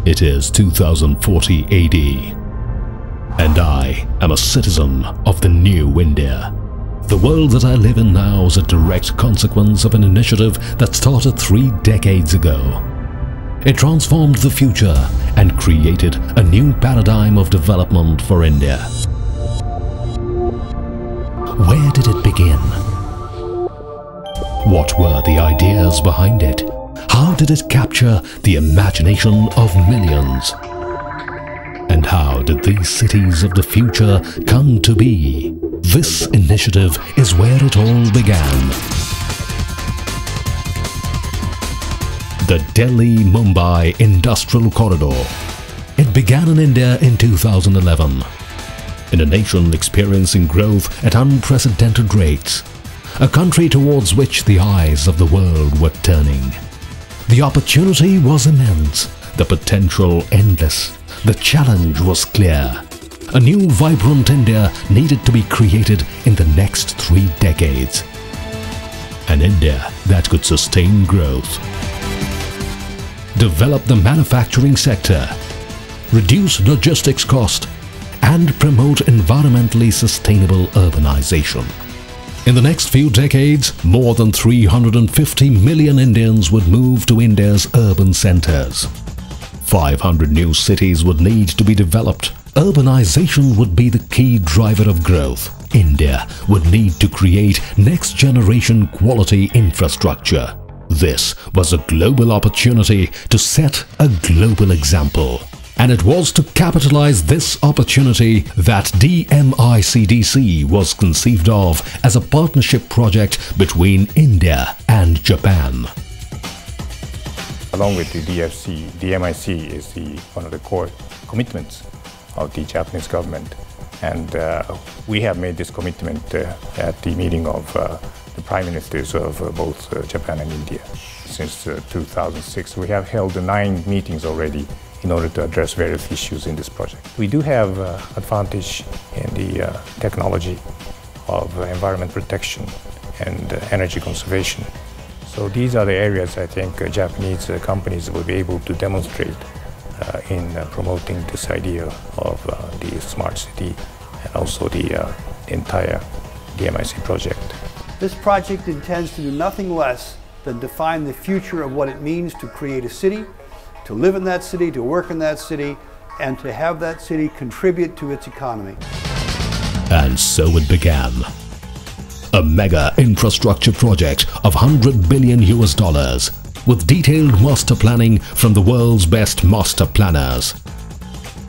It is 2040 AD, and I am a citizen of the new India. The world that I live in now is a direct consequence of an initiative that started 3 decades ago. It transformed the future and created a new paradigm of development for India. Where did it begin? What were the ideas behind it? How did it capture the imagination of millions? And how did these cities of the future come to be? This initiative is where it all began. The Delhi-Mumbai Industrial Corridor. It began in India in 2011. In a nation experiencing growth at unprecedented rates, a country towards which the eyes of the world were turning. The opportunity was immense, the potential endless, the challenge was clear. A new vibrant India needed to be created in the next 3 decades. An India that could sustain growth, develop the manufacturing sector, reduce logistics cost, and promote environmentally sustainable urbanization. In the next few decades, more than 350 million Indians would move to India's urban centers. 500 new cities would need to be developed. Urbanization would be the key driver of growth. India would need to create next-generation quality infrastructure. This was a global opportunity to set a global example. And it was to capitalize this opportunity that DMICDC was conceived of as a partnership project between India and Japan. Along with the DFC, DMIC is one of the core commitments of the Japanese government. And we have made this commitment at the meeting of the Prime Ministers of both Japan and India. Since 2006, we have held 9 meetings already in order to address various issues in this project. We do have advantage in the technology of environment protection and energy conservation. So these are the areas I think Japanese companies will be able to demonstrate in promoting this idea of the smart city and also the entire DMIC project. This project intends to do nothing less than define the future of what it means to create a city, to live in that city, to work in that city, and to have that city contribute to its economy. And so it began. A mega infrastructure project of $100 billion with detailed master planning from the world's best master planners.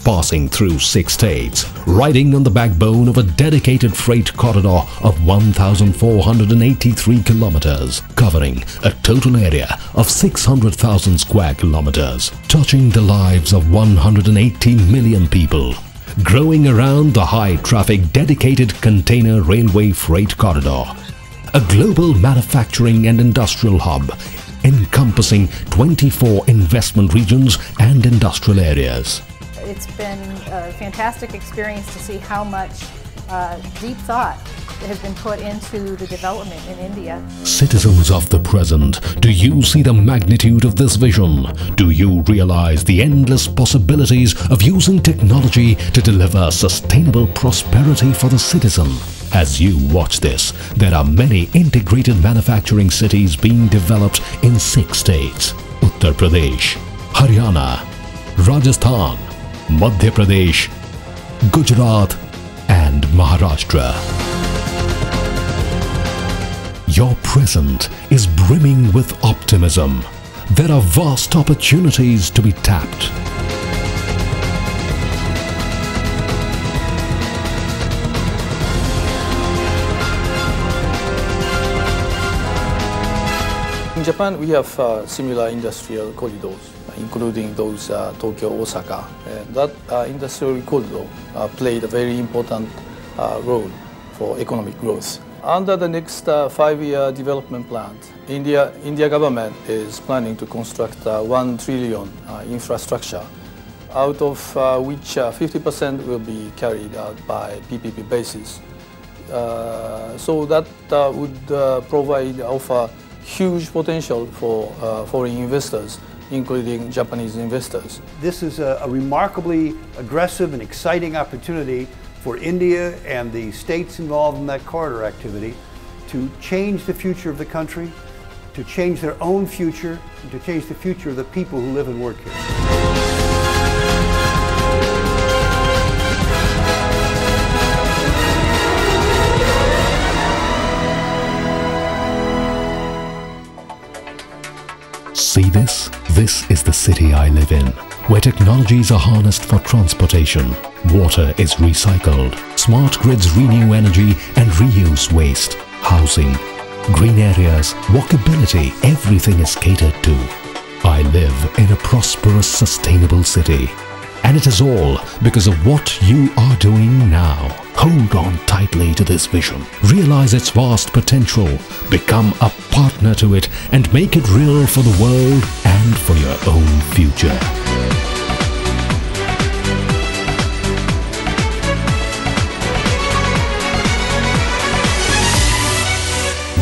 Passing through 6 states, riding on the backbone of a dedicated freight corridor of 1,483 kilometers, covering a total area of 600,000 square kilometers, touching the lives of 180 million people, growing around the high-traffic dedicated container railway freight corridor, a global manufacturing and industrial hub encompassing 24 investment regions and industrial areas. It's been a fantastic experience to see how much deep thought has been put into the development in India. Citizens of the present, do you see the magnitude of this vision? Do you realize the endless possibilities of using technology to deliver sustainable prosperity for the citizen? As you watch this, there are many integrated manufacturing cities being developed in 6 states: Uttar Pradesh, Haryana, Rajasthan, Madhya Pradesh, Gujarat and Maharashtra. Your present is brimming with optimism. There are vast opportunities to be tapped. In Japan, we have similar industrial corridors, including those Tokyo-Osaka. That industrial corridor played a very important role for economic growth. Under the next 5-year development plan, India government is planning to construct 1 trillion infrastructure, out of which 50% will be carried out by PPP basis. So that would offer huge potential for foreign investors including Japanese investors. This is a remarkably aggressive and exciting opportunity for India and the states involved in that corridor activity to change the future of the country, to change their own future, and to change the future of the people who live and work here. See this? This is the city I live in, where technologies are harnessed for transportation, water is recycled, smart grids renew energy and reuse waste, housing, green areas, walkability, everything is catered to. I live in a prosperous, sustainable city. And it is all because of what you are doing now. Hold on tightly to this vision. Realize its vast potential. Become a partner to it and make it real for the world and for your own future.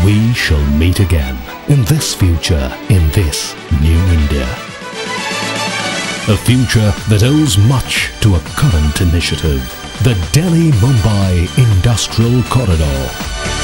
We shall meet again in this future, in this new India. A future that owes much to a current initiative, the Delhi-Mumbai Industrial Corridor.